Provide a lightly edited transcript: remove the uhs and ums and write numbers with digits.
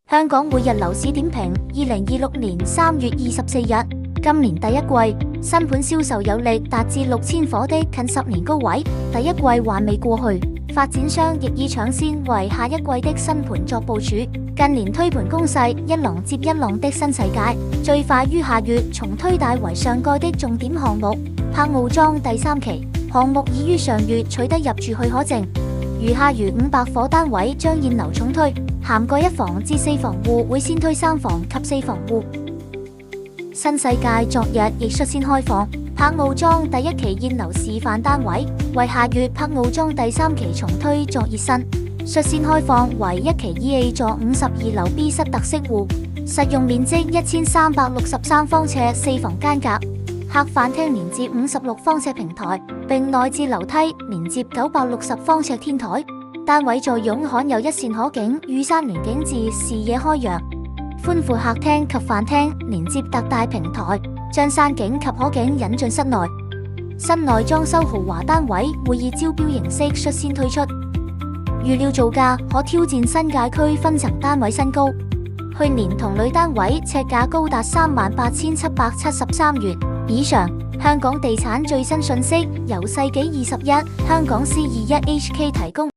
香港每日樓市點評2026年3月24日，今年第一季新盤銷售有力達至6000伙的近10年高位。第一季還未過去，發展商亦已搶先為下一季的新盤作部署。近年推盤攻勢一浪接一浪的新世界，最快於下月重推大圍上蓋的重點項目柏傲莊第3期項目，已於上月取得入住許可證，餘下逾500伙單位將現樓重推，涵蓋1房至4房戶會先推3房及4房戶。新世界昨日亦率先開放柏傲莊第1期現樓示範單位，為下月柏傲莊第3期重推作熱身。率先開放為1期 EA 座52樓 B 室特色戶，實用面積1363方尺，4房間隔，客飯廳連接56方尺平台，並內置樓梯連接960方尺天台。單位坐擁罕有一扇可景與山聯景致，視野開揚。寬闊客廳及飯廳連接特大平台，將山景及可景引進室內。室內裝修豪華單位會以招標形式率先推出，預料造價可挑戰新界區分層單位新高。去年同類單位尺價高達38,773元以上。香港地產最新訊息由世紀21香港C21HK提供。